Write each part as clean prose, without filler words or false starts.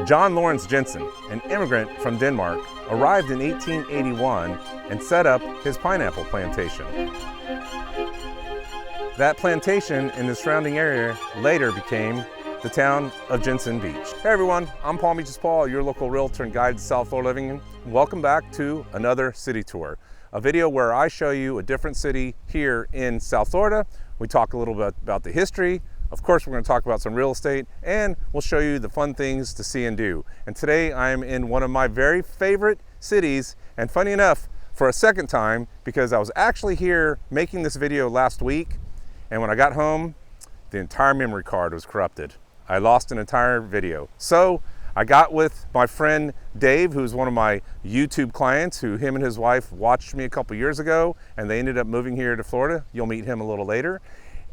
John Lawrence Jensen, an immigrant from Denmark, arrived in 1881 and set up his pineapple plantation. That plantation in the surrounding area later became the town of Jensen Beach. Hey everyone, I'm Palm Beaches Paul, your local realtor and guide to South Florida living. Welcome back to another city tour, a video where I show you a different city here in South Florida. We talk a little bit about the history. Of course, we're going to talk about some real estate, and we'll show you the fun things to see and do. And today I'm in one of my very favorite cities, and funny enough, for a second time, because I was actually here making this video last week, and when I got home, the entire memory card was corrupted. I lost an entire video. So I got with my friend Dave, who's one of my YouTube clients, who him and his wife watched me a couple years ago, and they ended up moving here to Florida. You'll meet him a little later.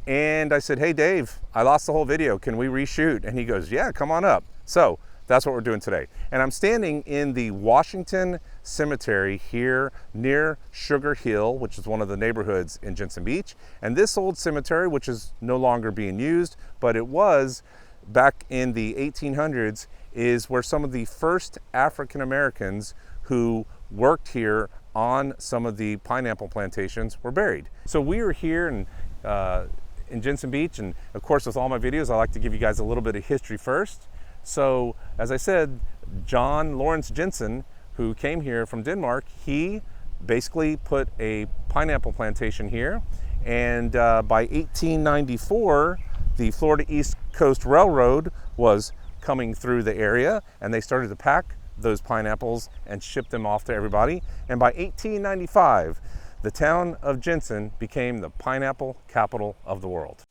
And I said, hey Dave, I lost the whole video. Can we reshoot? And he goes, yeah, come on up. So that's what we're doing today. And I'm standing in the Washington Cemetery here near Sugar Hill, which is one of the neighborhoods in Jensen Beach. And this old cemetery, which is no longer being used, but it was back in the 1800s, is where some of the first African Americans who worked here on some of the pineapple plantations were buried. So we are here in Jensen Beach, and of course with all my videos I like to give you guys a little bit of history first. So as I said, John Lawrence Jensen, who came here from Denmark, he basically put a pineapple plantation here, and by 1894 the Florida East Coast Railroad was coming through the area, and they started to pack those pineapples and ship them off to everybody. And by 1895 the town of Jensen became the pineapple capital of the world.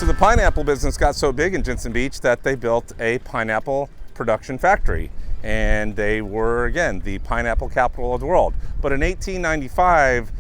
The pineapple business got so big in Jensen Beach that they built a pineapple production factory, and they were again the pineapple capital of the world. But in 1895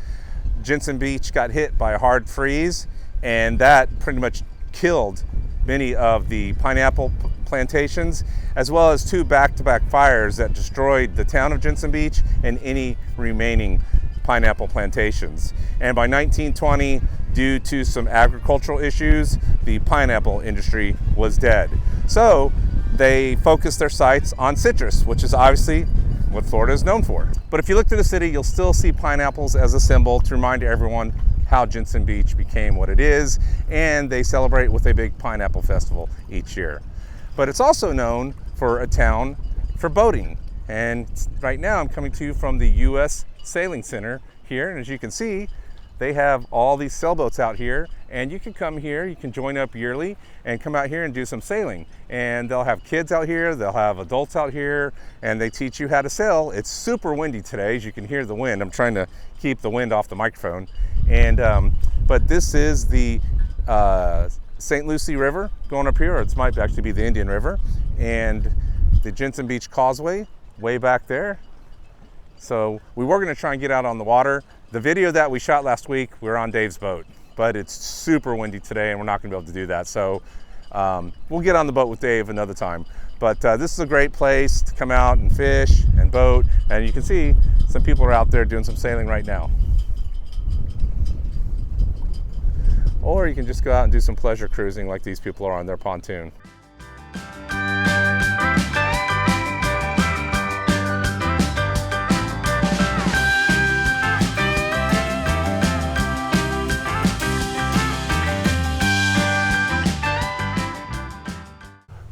Jensen Beach got hit by a hard freeze, and that pretty much killed many of the pineapple plantations, as well as two back-to-back fires that destroyed the town of Jensen Beach and any remaining pineapple plantations. And by 1920, due to some agricultural issues, the pineapple industry was dead. So they focused their sights on citrus, which is obviously what Florida is known for. But if you look to the city, you'll still see pineapples as a symbol to remind everyone how Jensen Beach became what it is, and they celebrate with a big pineapple festival each year. But it's also known for a town for boating. And right now I'm coming to you from the U.S. Sailing Center here, and as you can see, they have all these sailboats out here, and you can come here, you can join up yearly and come out here and do some sailing. And they'll have kids out here, they'll have adults out here, and they teach you how to sail. It's super windy today, as you can hear the wind. I'm trying to keep the wind off the microphone. And but this is the St. Lucie River going up here, or it might actually be the Indian River, and the Jensen Beach Causeway way back there. So we were going to try and get out on the water. The video that we shot last week, we were on Dave's boat, but it's super windy today and we're not going to be able to do that. So we'll get on the boat with Dave another time. But this is a great place to come out and fish and boat. And you can see some people are out there doing some sailing right now. Or you can just go out and do some pleasure cruising like these people are on their pontoon.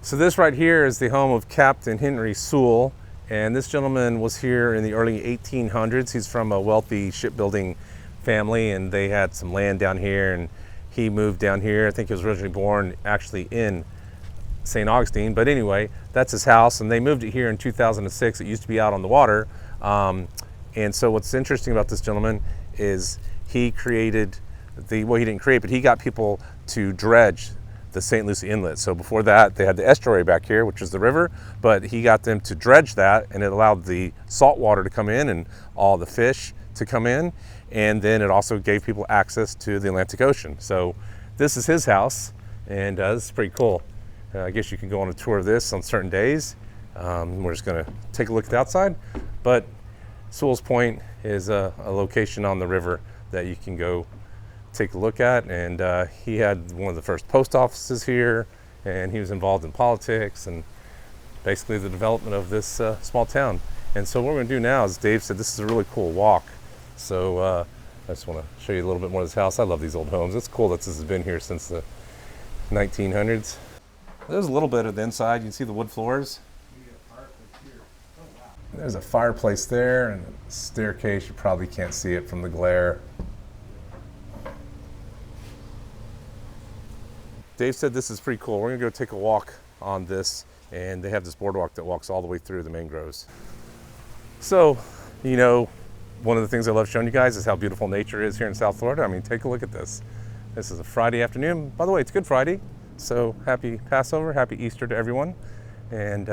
So this right here is the home of Captain Henry Sewell, and this gentleman was here in the early 1800s. He's from a wealthy shipbuilding family, and they had some land down here, and he moved down here. I think he was originally born actually in St. Augustine. But anyway, that's his house, and they moved it here in 2006. It used to be out on the water. And so what's interesting about this gentleman is he created well, he didn't create, but he got people to dredge the St. Lucie Inlet. So before that, they had the estuary back here, which is the river, but he got them to dredge that, and it allowed the salt water to come in and all the fish to come in. And then it also gave people access to the Atlantic Ocean. So this is his house, and this is pretty cool. I guess you can go on a tour of this on certain days. We're just gonna take a look at the outside, but Sewell's Point is a location on the river that you can go take a look at. And he had one of the first post offices here, and he was involved in politics and basically the development of this small town. And so what we're gonna do now, is Dave said, this is a really cool walk. So I just wanna show you a little bit more of this house. I love these old homes. It's cool that this has been here since the 1900s. There's a little bit of the inside. You can see the wood floors. There's a fireplace there and a staircase. You probably can't see it from the glare. Dave said this is pretty cool. We're gonna go take a walk on this, and they have this boardwalk that walks all the way through the mangroves. So, you know, one of the things I love showing you guys is how beautiful nature is here in South Florida. I mean, take a look at this. This is a Friday afternoon. By the way, it's Good Friday. So happy Passover, happy Easter to everyone. And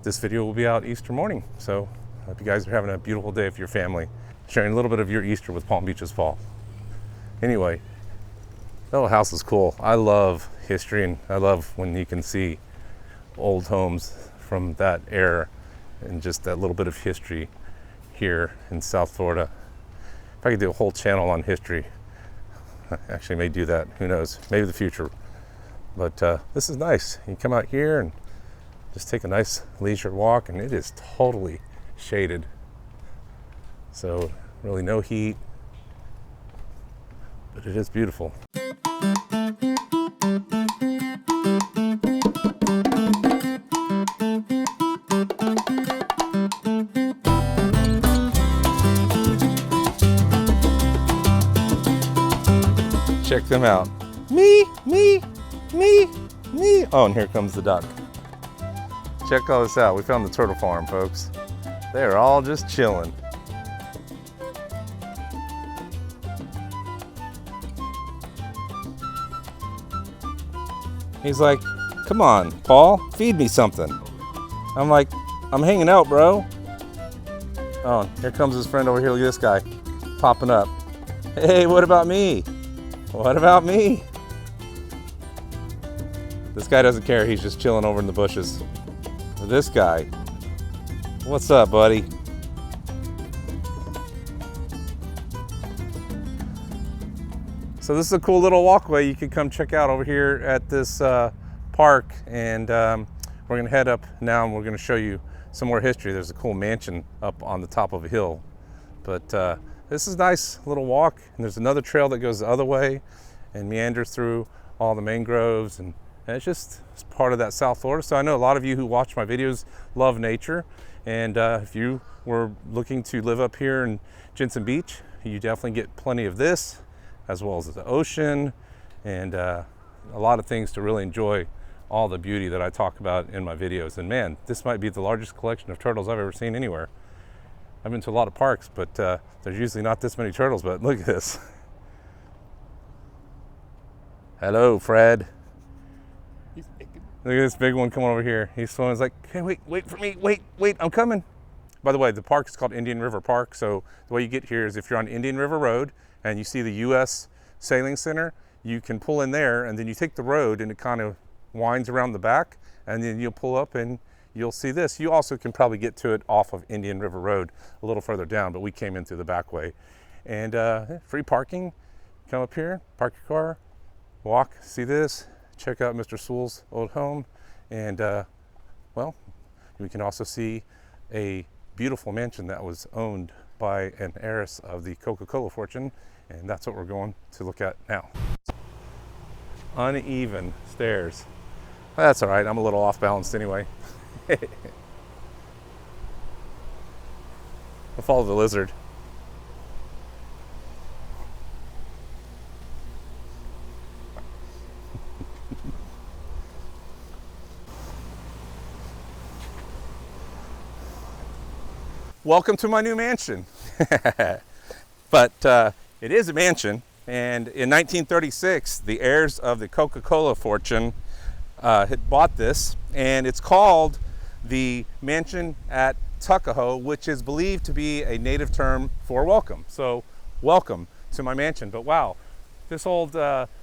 this video will be out Easter morning. So I hope you guys are having a beautiful day with your family, sharing a little bit of your Easter with Palm Beach's fall. Anyway, the whole house is cool. I love history, and I love when you can see old homes from that era and just that little bit of history here in South Florida. If I could do a whole channel on history, I actually may do that, who knows, maybe the future. But this is nice. You come out here and just take a nice leisure walk, and it is totally shaded. So really no heat, but it is beautiful. Check them out. Me. Oh, and here comes the duck. Check all this out. We found the turtle farm, folks. They're all just chilling. He's like, come on, Paul, feed me something. I'm like, I'm hanging out, bro. Oh, here comes his friend over here. Look at this guy popping up. Hey, what about me? What about me? This guy doesn't care. He's just chilling over in the bushes. This guy, what's up, buddy? So this is a cool little walkway you can come check out over here at this park. And we're gonna head up now, and we're gonna show you some more history. There's a cool mansion up on the top of a hill. But this is a nice little walk, and there's another trail that goes the other way and meanders through all the mangroves, and it's part of that South Florida. So I know a lot of you who watch my videos love nature, and if you were looking to live up here in Jensen Beach, you definitely get plenty of this, as well as the ocean, and a lot of things to really enjoy all the beauty that I talk about in my videos. And man, this might be the largest collection of turtles I've ever seen anywhere. I've been to a lot of parks, but there's usually not this many turtles, but look at this. Hello, Fred. Look at this big one coming over here. He's swimming. He's like, hey, wait for me. Wait, I'm coming. By the way, the park is called Indian River Park. So the way you get here is if you're on Indian River Road and you see the U.S. Sailing Center, you can pull in there, and then you take the road, and it kind of winds around the back, and then you'll pull up and you'll see this. You also can probably get to it off of Indian River Road a little further down, but we came in through the back way. And free parking. Come up here, park your car, walk, see this, check out Mr. Sewell's old home, and well, we can also see a beautiful mansion that was owned by an heiress of the Coca-Cola fortune, and that's what we're going to look at now. Uneven stairs. That's all right, I'm a little off balanced anyway. I'll follow the lizard. welcome to my new mansion. But it is a mansion, and in 1936, the heirs of the Coca-Cola fortune had bought this, and it's called the Mansion at Tuckahoe, which is believed to be a native term for welcome. So welcome to my mansion. But wow, this old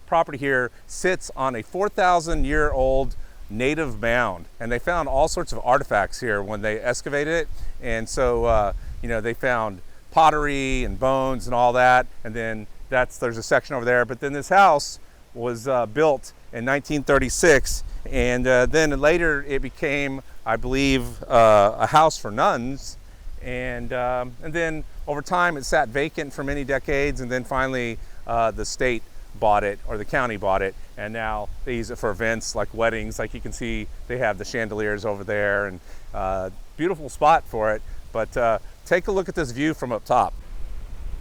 property here sits on a 4,000-year-old native mound, and they found all sorts of artifacts here when they excavated it. And so you know, they found pottery and bones and all that, and then there's a section over there. But then this house was built in 1936, and then later it became, I believe, a house for nuns, and then over time it sat vacant for many decades, and then finally the state bought it, or the county bought it, and now they use it for events like weddings. Like you can see, they have the chandeliers over there, and beautiful spot for it. But take a look at this view from up top.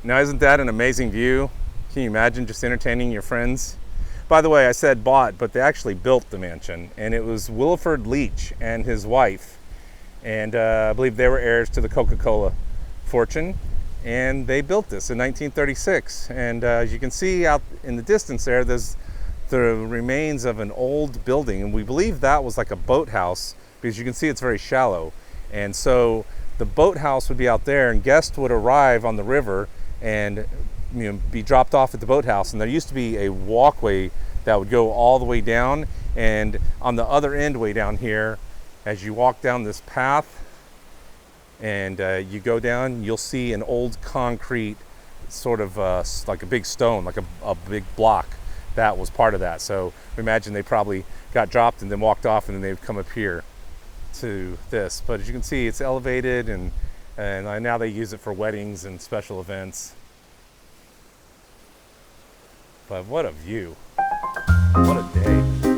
Now, isn't that an amazing view? Can you imagine just entertaining your friends? By the way, I said bought, but they actually built the mansion, and it was Wilford Leach and his wife, and I believe they were heirs to the Coca-Cola fortune, and they built this in 1936. And as you can see out in the distance there's the remains of an old building, and we believe that was like a boathouse, because you can see it's very shallow. And so the boathouse would be out there, and guests would arrive on the river and be dropped off at the boathouse. And there used to be a walkway that would go all the way down, and on the other end way down here, as you walk down this path and you go down, you'll see an old concrete sort of like a big stone, like a big block that was part of that. So imagine they probably got dropped and then walked off, and then they'd come up here to this. But as you can see, it's elevated, and now they use it for weddings and special events. But what a view. What a day.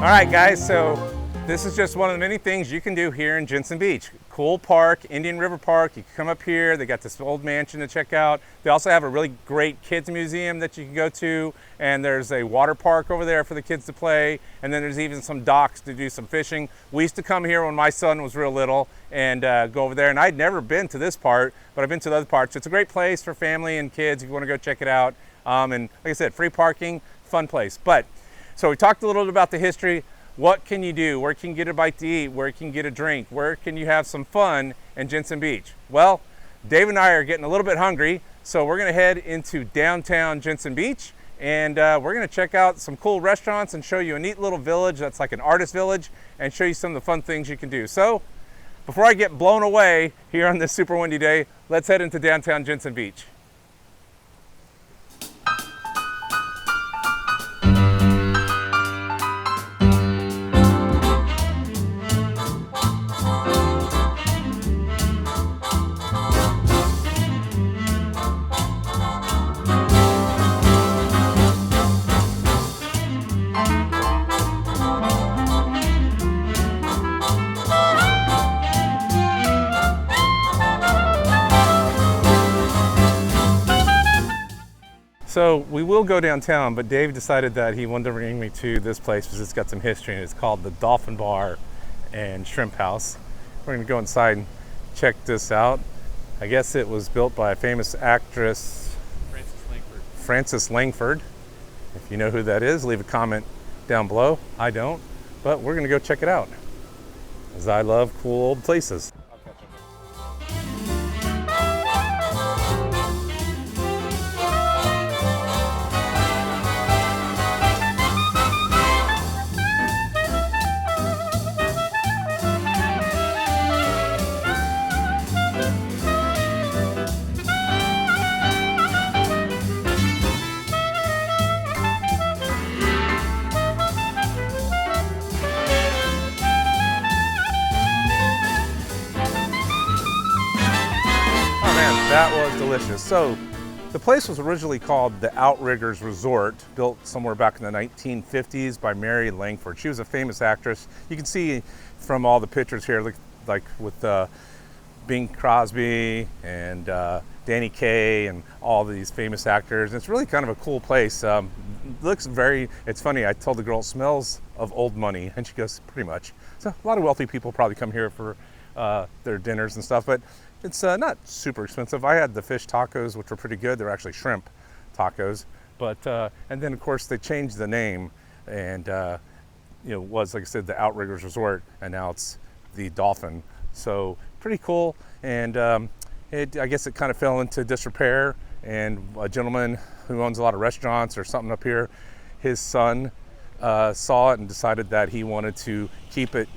All right, guys, so this is just one of the many things you can do here in Jensen Beach. Cool park, Indian River Park. You can come up here. They got this old mansion to check out. They also have a really great kids museum that you can go to, and there's a water park over there for the kids to play, and then there's even some docks to do some fishing. We used to come here when my son was real little and go over there, and I'd never been to this part, but I've been to the other parts. It's a great place for family and kids if you want to go check it out. And like I said, free parking, fun place. But so we talked a little bit about the history. What can you do? Where can you get a bite to eat? Where can you get a drink? Where can you have some fun in Jensen Beach? Well, Dave and I are getting a little bit hungry, so we're gonna head into downtown Jensen Beach, and we're gonna check out some cool restaurants and show you a neat little village that's like an artist village, and show you some of the fun things you can do. So before I get blown away here on this super windy day, let's head into downtown Jensen Beach. So we will go downtown, but Dave decided that he wanted to bring me to this place because it's got some history, and it's called the Dolphin Bar and Shrimp House. We're gonna go inside and check this out. I guess it was built by a famous actress, Frances Langford. If you know who that is, leave a comment down below. I don't, but we're gonna go check it out, as I love cool old places. That was delicious. So the place was originally called the Outriggers Resort, built somewhere back in the 1950s by Mary Langford. She was a famous actress. You can see from all the pictures here, like with Bing Crosby and Danny Kaye and all these famous actors. It's really kind of a cool place. Looks very, it's funny, I told the girl it smells of old money, and she goes, pretty much. So a lot of wealthy people probably come here for their dinners and stuff, but it's not super expensive. I had the fish tacos, which were pretty good. They're actually shrimp tacos, but and then of course they changed the name, and it was, like I said, the Outriggers Resort, and now it's the Dolphin. So pretty cool, and I guess it kind of fell into disrepair, and a gentleman who owns a lot of restaurants or something up here, his son saw it and decided that he wanted to keep it,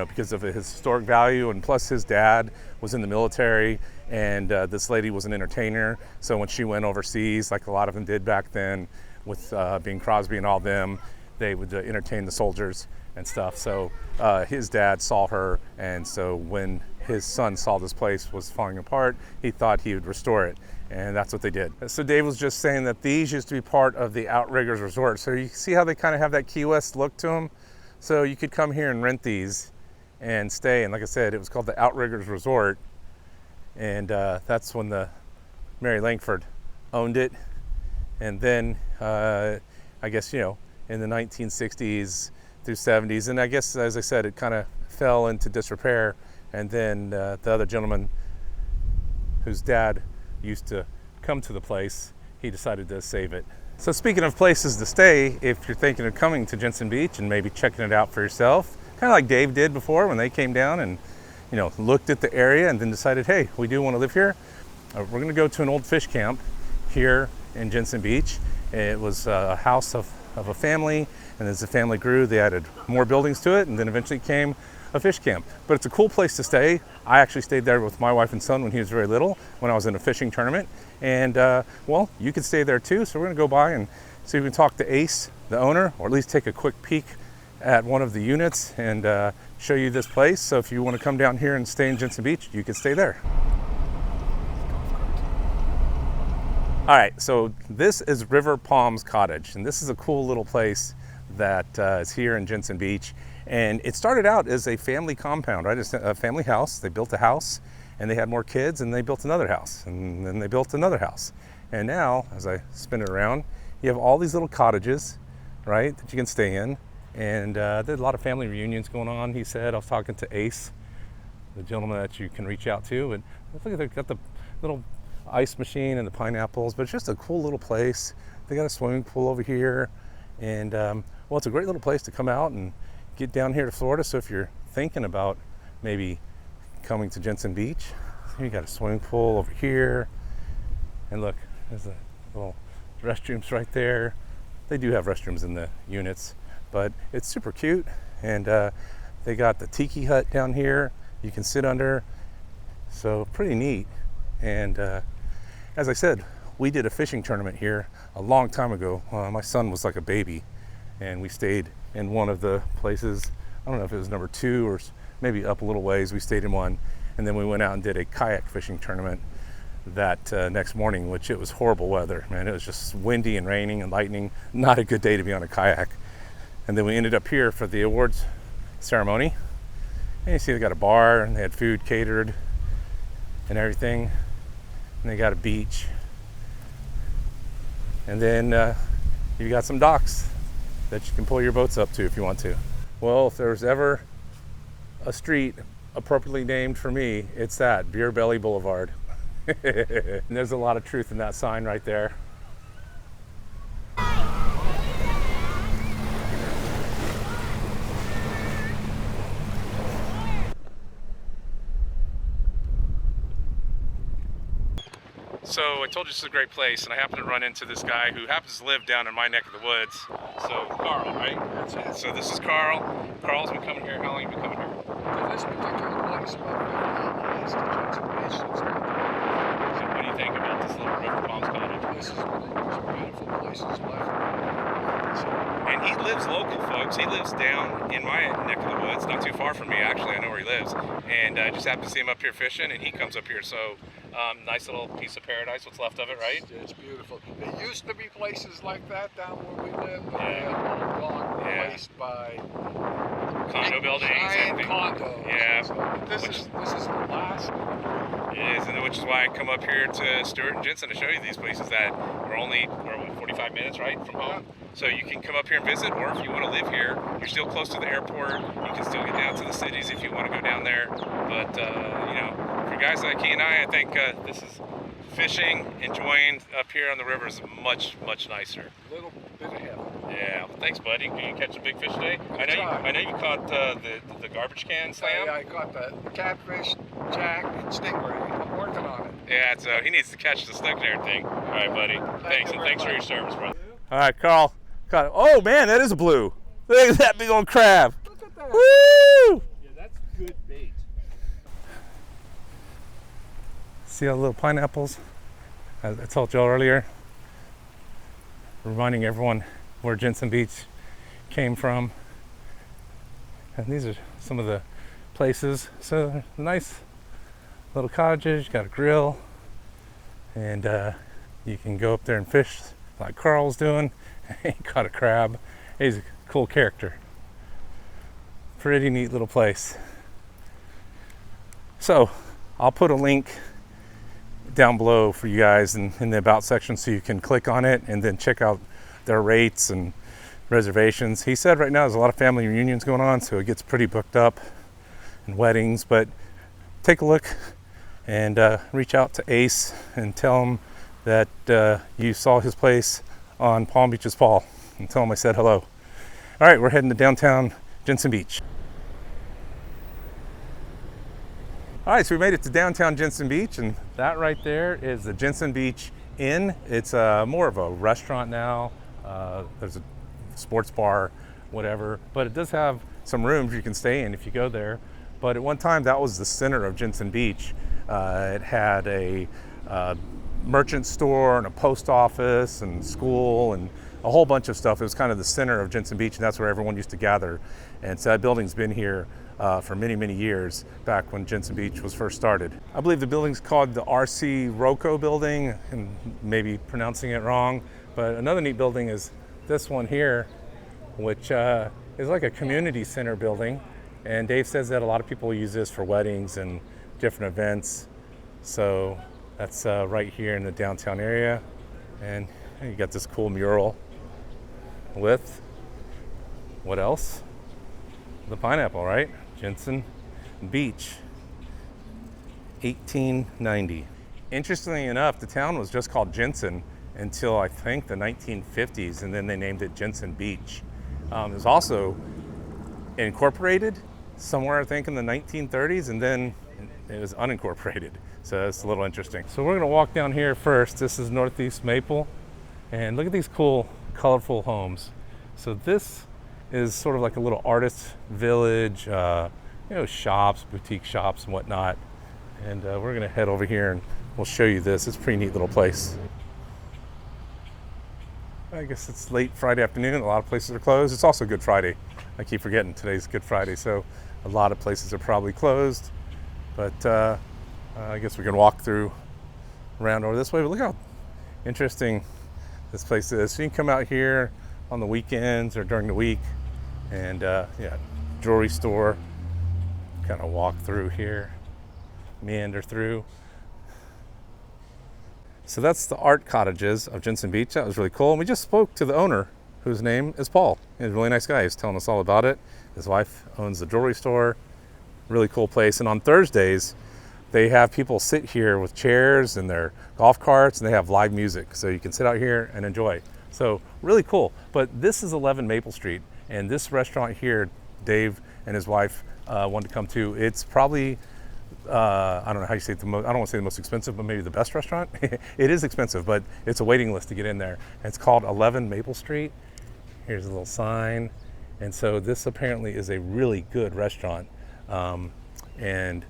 because of its historic value, and plus his dad was in the military, and this lady was an entertainer, so when she went overseas, like a lot of them did back then with Bing Crosby and all them, they would entertain the soldiers and stuff. So his dad saw her, and so when his son saw this place was falling apart, he thought he would restore it, and that's what they did. So Dave was just saying that these used to be part of the Outriggers Resort. So you see how they kind of have that Key West look to them? So you could come here and rent these and stay, and like I said, it was called the Outriggers Resort, and that's when the Mary Langford owned it. And then I guess in the 1960s through 70s, and I guess, as I said, it kind of fell into disrepair, and then the other gentleman whose dad used to come to the place, he decided to save it. So speaking of places to stay, if you're thinking of coming to Jensen Beach and maybe checking it out for yourself, kind of like Dave did before when they came down and looked at the area and then decided, hey, we do want to live here. We're going to go to an old fish camp here in Jensen Beach. It was a house of a family, and as the family grew, they added more buildings to it, and then eventually came a fish camp. But it's a cool place to stay. I actually stayed there with my wife and son when he was very little, when I was in a fishing tournament. And well, you could stay there too. So we're gonna go by and see if we can talk to Ace, the owner, or at least take a quick peek at one of the units and show you this place. So if you want to come down here and stay in Jensen Beach, you can stay there. All right, so this is River Palms Cottage, and this is a cool little place that is here in Jensen Beach. And it started out as a family compound, right? It's a family house. They built a house, and they had more kids, and they built another house, and then they built another house. And now, as I spin it around, you have all these little cottages, right, that you can stay in. And there's a lot of family reunions going on, he said. I was talking to Ace, the gentleman that you can reach out to, and look, they've got the little ice machine and the pineapples, but it's just a cool little place. They got a swimming pool over here, and well, it's a great little place to come out and get down here to Florida. So if you're thinking about maybe coming to Jensen Beach, you got a swimming pool over here, and look, there's a little restrooms right there. They do have restrooms in the units, but it's super cute. And they got the tiki hut down here you can sit under, so pretty neat. And as I said, we did a fishing tournament here a long time ago. My son was like a baby, and we stayed in one of the places. I don't know if it was number 2 or maybe up a little ways. We stayed in one, and then we went out and did a kayak fishing tournament that next morning, which it was horrible weather, man. It was just windy and raining and lightning. Not a good day to be on a kayak. And then we ended up here for the awards ceremony. And you see they got a bar, and they had food catered and everything. And they got a beach. And then you got some docks that you can pull your boats up to if you want to. Well, if there's ever a street appropriately named for me, it's that, Beer Belly Boulevard. And there's a lot of truth in that sign right there. So I told you this is a great place, and I happened to run into this guy who happens to live down in my neck of the woods. So Carl, right? That's it. So this is Carl. Carl's been coming here. How long have you been coming here? This particular place, about 15 years to Jensen Beach. So what do you think about this little River Palms Cottage? This is one of the most beautiful places left. And he lives local, folks. He lives down in my neck of the woods, not too far from me, actually. I know where he lives. And I just happened to see him up here fishing, and he comes up here. So Nice little piece of paradise, what's left of it, right? It's beautiful. There used to be places like that down where we live, but they Yeah. have all gone Yeah. replaced by Condo buildings. giant and condos. Yeah. So this is the last. It is, and which is why I come up here to Stewart and Jensen to show you these places that are only 45 minutes, right, from home. So you can come up here and visit, or if you want to live here, you're still close to the airport. You can still get down to the cities if you want to go down there. But you know, for guys like he and I think this is fishing, enjoying up here on the river is much nicer. A little bit of heaven. Yeah, thanks, buddy. Can you catch a big fish today? Try. I know you caught the garbage can slam. Yeah, I caught the catfish, jack, and stingray. I'm working on it. Yeah, so he needs to catch the snook and everything. All right, buddy. Thanks, and thanks for your service, brother. All right, Carl. Oh man, that is a blue. Look at that big old crab. Look at that. Woo! Yeah, that's good bait. See all the little pineapples? As I told you all earlier, reminding everyone where Jensen Beach came from. And these are some of the places. So nice little cottages, you got a grill, and you can go up there and fish like Carl's doing. He caught a crab. He's a cool character. Pretty neat little place. So I'll put a link down below for you guys in the about section so you can click on it and then check out their rates and reservations. He said right now there's a lot of family reunions going on, so it gets pretty booked up, and weddings, but take a look and reach out to Ace and tell him that you saw his place on Palm Beach's Paul, and tell him I said hello. All right, we're heading to downtown Jensen Beach. All right, so we made it to downtown Jensen Beach, and that right there is the Jensen Beach Inn. It's more of a restaurant now. There's a sports bar, whatever, but it does have some rooms you can stay in if you go there. But at one time, that was the center of Jensen Beach. It had a merchant store and a post office and school and a whole bunch of stuff. It was kind of the center of Jensen Beach, and that's where everyone used to gather. And so that building's been here for many years, back when Jensen Beach was first started. I believe the building's called the R.C. Rocco building, and maybe pronouncing it wrong. But another neat building is this one here, which is like a community center building. And Dave says that a lot of people use this for weddings and different events. So that's right here in the downtown area. And you got this cool mural with, what else? The pineapple, right? Jensen Beach, 1890. Interestingly enough, the town was just called Jensen until I think the 1950s, and then they named it Jensen Beach. It was also incorporated somewhere, I think, in the 1930s, and then it was unincorporated. So that's a little interesting. So we're gonna walk down here first. This is Northeast Maple, and look at these cool, colorful homes. So this is sort of like a little artist village, you know, shops, boutique shops and whatnot. And we're gonna head over here and we'll show you this. It's a pretty neat little place. I guess it's late Friday afternoon. A lot of places are closed. It's also Good Friday. I keep forgetting today's Good Friday, so a lot of places are probably closed. But I guess we can walk through around over this way. But look how interesting this place is. So you can come out here on the weekends or during the week, and yeah, jewelry store. Kind of walk through here, meander through. So that's the art cottages of Jensen Beach. That was really cool. And we just spoke to the owner, whose name is Paul. He's a really nice guy. He's telling us all about it. His wife owns the jewelry store. Really cool place. And on Thursdays, they have people sit here with chairs and their golf carts, and they have live music. So you can sit out here and enjoy. So really cool. But this is 11 Maple Street. And this restaurant here, Dave and his wife wanted to come to. It's probably, I don't know how you say it, I don't want to say the most expensive, but maybe the best restaurant. It is expensive, but it's a waiting list to get in there. And it's called 11 Maple Street. Here's a little sign. And so this apparently is a really good restaurant. And,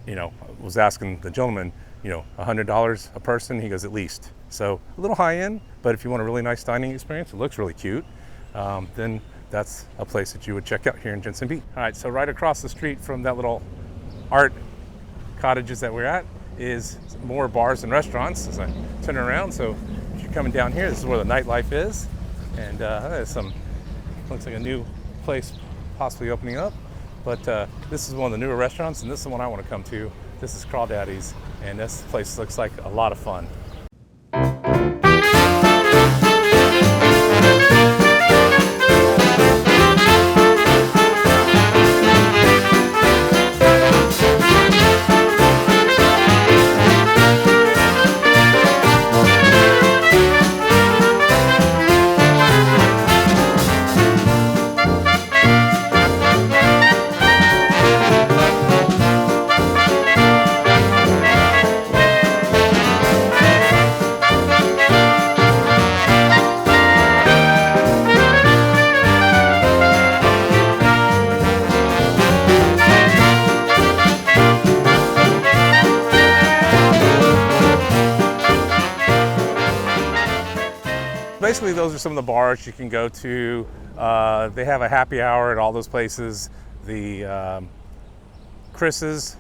you know, I was asking the gentleman, you know, $100 a person? He goes, at least. So a little high end, but if you want a really nice dining experience, it looks really cute, then that's a place that you would check out here in Jensen Beach. All right, so right across the street from that little art cottages that we're at is more bars and restaurants as I turn around. So if you're coming down here, this is where the nightlife is. And there's some, looks like a new place possibly opening up. But this is one of the newer restaurants, and this is the one I want to come to. This is Crawdaddy's, and this place looks like a lot of fun. Basically, those are some of the bars you can go to. They have a happy hour at all those places. The Chris's,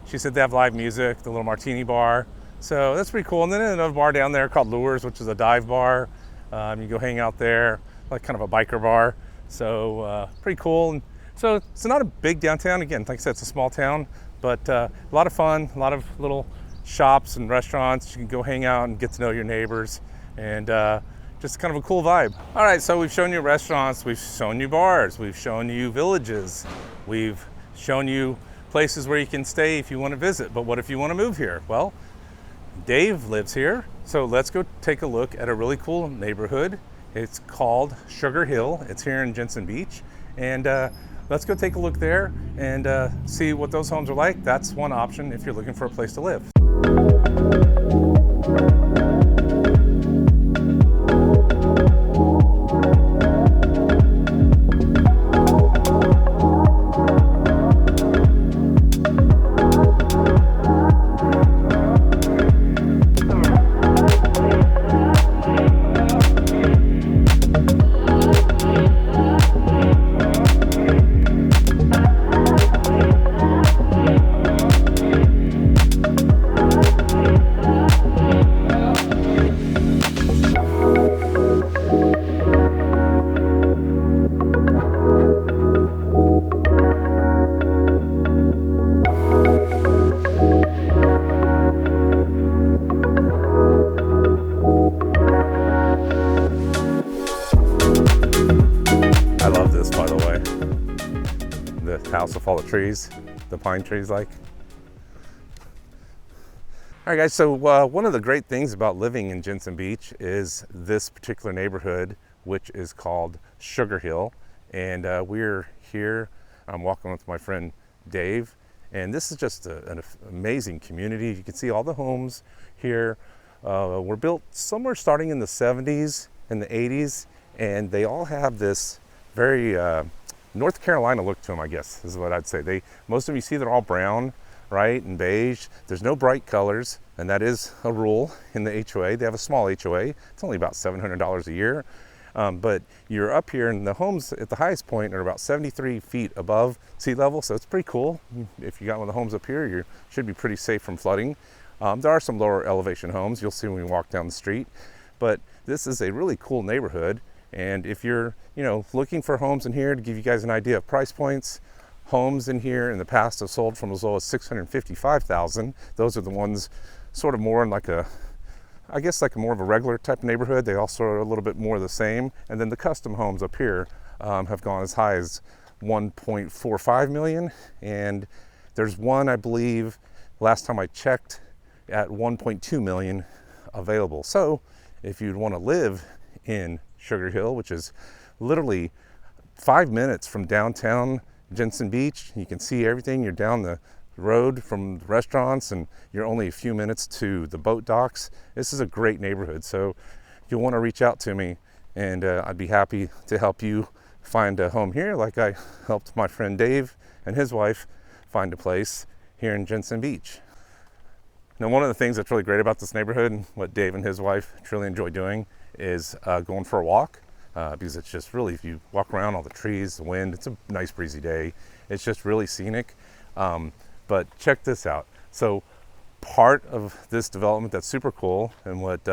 she said they have live music, the little martini bar. So that's pretty cool. And then another bar down there called Lures, which is a dive bar. You go hang out there, like kind of a biker bar. So pretty cool. And so it's not a big downtown. Again, like I said, it's a small town, but a lot of fun, a lot of little shops and restaurants. You can go hang out and get to know your neighbors. And just kind of a cool vibe. All right, so we've shown you restaurants, we've shown you bars, we've shown you villages, we've shown you places where you can stay if you want to visit. But what if you want to move here? Well, Dave lives here, so let's go take a look at a really cool neighborhood. It's called Sugar Hill. It's here in Jensen Beach, and let's go take a look there and see what those homes are like. That's one option if you're looking for a place to live. I love this, by the way. The house with all the trees, the pine trees like. All right, guys, so one of the great things about living in Jensen Beach is this particular neighborhood, which is called Sugar Hill. And we're here, I'm walking with my friend Dave, and this is just an amazing community. You can see all the homes here were built somewhere starting in the 70s and the 80s, and they all have this very North Carolina look to them, I guess, is what I'd say. Most of you see they're all brown, right, and beige. There's no bright colors, and that is a rule in the HOA. They have a small HOA. It's only about $700 a year. But you're up here, and the homes at the highest point are about 73 feet above sea level, so it's pretty cool. If you got one of the homes up here, you should be pretty safe from flooding. There are some lower elevation homes you'll see when we walk down the street, but this is a really cool neighborhood. And if you're, looking for homes in here, to give you guys an idea of price points, homes in here in the past have sold from as low as $655,000. Those are the ones sort of more in like a more of a regular type of neighborhood. They also are a little bit more the same. And then the custom homes up here have gone as high as 1.45 million. And there's one, I believe, last time I checked, at 1.2 million available. So if you'd want to live in Sugar Hill, which is literally 5 minutes from downtown Jensen Beach, you can see everything. You're down the road from the restaurants, and you're only a few minutes to the boat docks. This is a great neighborhood, so you'll want to reach out to me, and I'd be happy to help you find a home here, like I helped my friend Dave and his wife find a place here in Jensen Beach. Now, one of the things that's really great about this neighborhood, and what Dave and his wife truly enjoy doing, is going for a walk, because it's just really, if you walk around all the trees, the wind, it's a nice breezy day. It's just really scenic. But check this out. So part of this development that's super cool, and what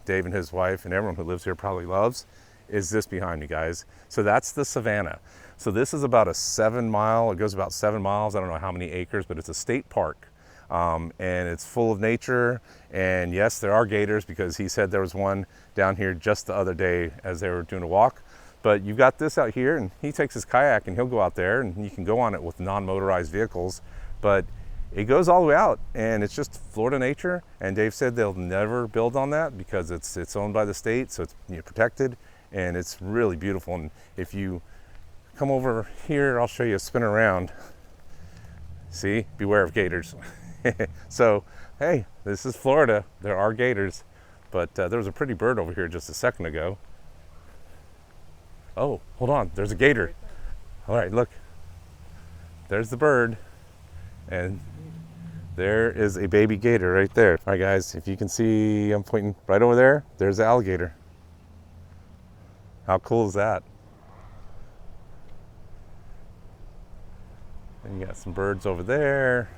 Dave and his wife and everyone who lives here probably loves, is this behind me, guys. So that's the Savannah. So this is about a 7 mile, it goes about 7 miles, I don't know how many acres, but it's a state park. And it's full of nature, and yes, there are gators, because he said there was one down here just the other day as they were doing a walk. But you've got this out here, and he takes his kayak and he'll go out there, and you can go on it with non-motorized vehicles, but it goes all the way out, and it's just Florida nature. And Dave said they'll never build on that because it's owned by the state, so it's protected, and it's really beautiful. And if you come over here, I'll show you a spin around. See, beware of gators. So, hey, this is Florida. There are gators, but there was a pretty bird over here just a second ago. Oh, hold on, there's a gator. All right, look, there's the bird, and there is a baby gator right there. All right, guys, if you can see, I'm pointing right over there, there's the alligator. How cool is that? And you got some birds over there.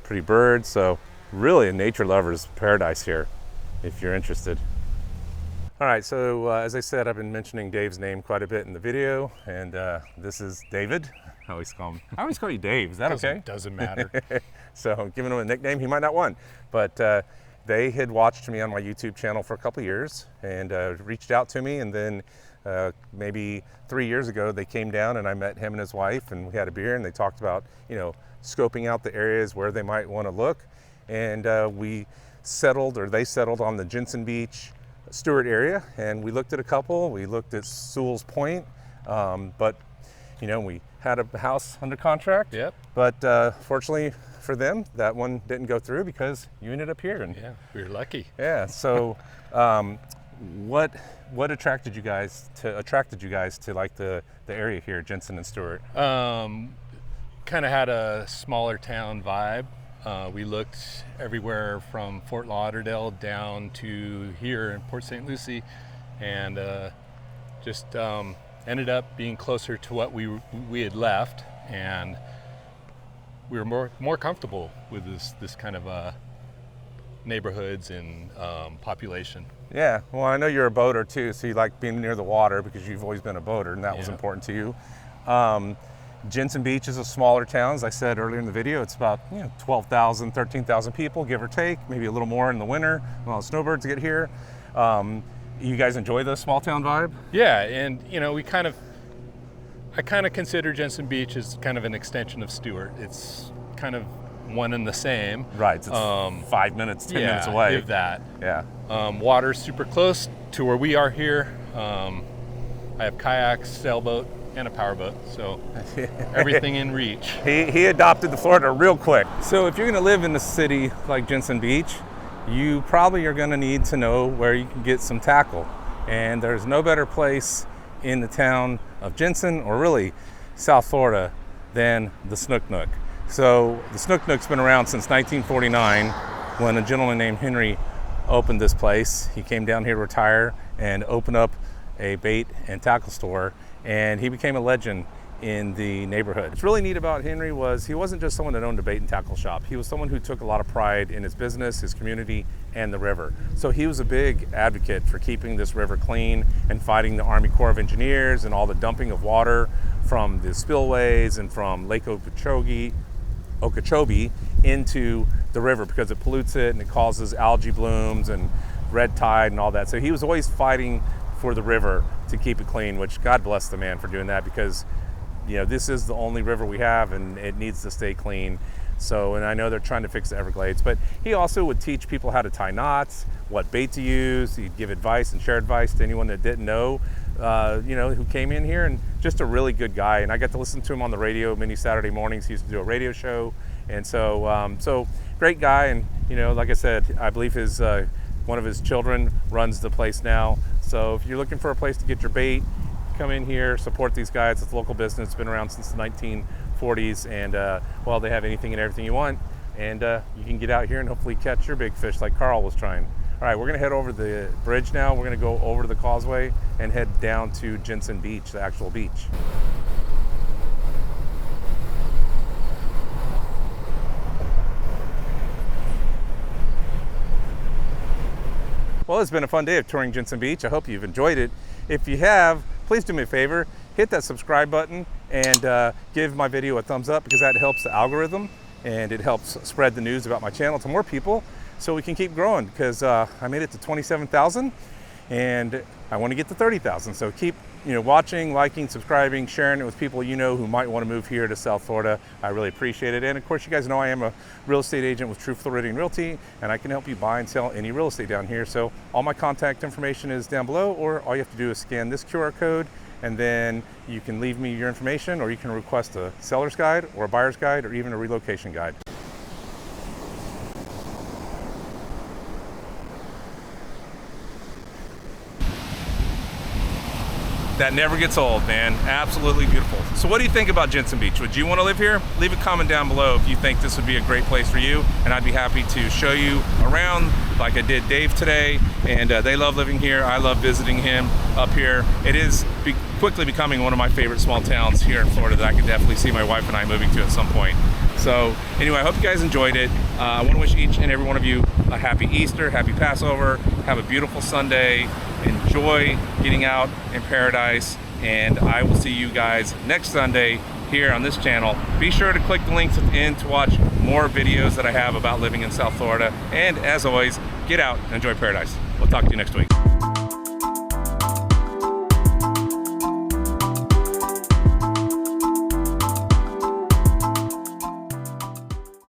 Pretty birds, so really a nature lover's paradise here if you're interested. All right, so as I said, I've been mentioning Dave's name quite a bit in the video, and this is David. I always call you Dave. Is that okay? Doesn't matter. So giving him a nickname he might not want, but they had watched me on my YouTube channel for a couple years and reached out to me, and then maybe 3 years ago they came down and I met him and his wife, and we had a beer, and they talked about, scoping out the areas where they might want to look, and they settled on the Jensen Beach, Stewart area, and we looked at a couple. We looked at Sewell's Point, but we had a house under contract. Yep. But fortunately for them, that one didn't go through because you ended up here. And yeah, we were lucky. Yeah. So, what attracted you guys to like the area here, Jensen and Stewart? Kind of had a smaller town vibe. We looked everywhere from Fort Lauderdale down to here in Port St. Lucie, and just ended up being closer to what we had left, and we were more comfortable with this kind of neighborhoods and population. Yeah, well, I know you're a boater too, so you like being near the water because you've always been a boater, and that was important to you. Jensen Beach is a smaller town, as I said earlier in the video. It's about 12,000, 13,000 people, give or take, maybe a little more in the winter when all the snowbirds get here. You guys enjoy the small town vibe? Yeah, and I kind of consider Jensen Beach as kind of an extension of Stewart. It's kind of one and the same. Right, it's 5 minutes, 10 minutes away. If that. Yeah. Water's super close to where we are here. I have kayaks, sailboat, and a powerboat, so everything in reach. He adopted the Florida real quick. So if you're gonna live in a city like Jensen Beach, you probably are gonna need to know where you can get some tackle. And there's no better place in the town of Jensen, or really South Florida, than the Snooknook. So the Snooknook's been around since 1949, when a gentleman named Henry opened this place. He came down here to retire and open up a bait and tackle store, and he became a legend in the neighborhood. What's really neat about Henry was he wasn't just someone that owned a bait and tackle shop. He was someone who took a lot of pride in his business, his community, and the river. So he was a big advocate for keeping this river clean and fighting the Army Corps of Engineers and all the dumping of water from the spillways and from Lake Okeechobee into the river, because it pollutes it and it causes algae blooms and red tide and all that. So he was always fighting for the river to keep it clean, which God bless the man for doing that, because this is the only river we have and it needs to stay clean. So, and I know they're trying to fix the Everglades, but he also would teach people how to tie knots, what bait to use. He'd give advice and share advice to anyone that didn't know, who came in here, and just a really good guy. And I got to listen to him on the radio many Saturday mornings. He used to do a radio show. And so great guy. And, like I said, I believe one of his children runs the place now. So if you're looking for a place to get your bait, come in here, support these guys. It's a local business. It's been around since the 1940s, and they have anything and everything you want, and you can get out here and hopefully catch your big fish like Carl was trying. All right, we're gonna head over the bridge now. We're gonna go over to the causeway and head down to Jensen Beach, the actual beach. Well, it's been a fun day of touring Jensen Beach. I hope you've enjoyed it. If you have, please do me a favor, hit that subscribe button and give my video a thumbs up, because that helps the algorithm and it helps spread the news about my channel to more people so we can keep growing, because I made it to 27,000 and I want to get to 30,000. So keep watching, liking, subscribing, sharing it with people who might want to move here to South Florida. I really appreciate it. And of course, you guys know I am a real estate agent with True Floridian Realty, and I can help you buy and sell any real estate down here. So all my contact information is down below, or all you have to do is scan this QR code, and then you can leave me your information, or you can request a seller's guide or a buyer's guide or even a relocation guide. That never gets old, man. Absolutely beautiful. So what do you think about Jensen Beach? Would you want to live here? Leave a comment down below if you think this would be a great place for you, and I'd be happy to show you around like I did Dave today. And they love living here. I love visiting him up here. It is quickly becoming one of my favorite small towns here in Florida that I could definitely see my wife and I moving to at some point. So anyway, I hope you guys enjoyed it. I want to wish each and every one of you a happy Easter, happy Passover, have a beautiful Sunday, enjoy getting out in paradise, and I will see you guys next Sunday here on this channel. Be sure to click the links in to watch more videos that I have about living in South Florida, and as always, get out and enjoy paradise. We'll talk to you next week.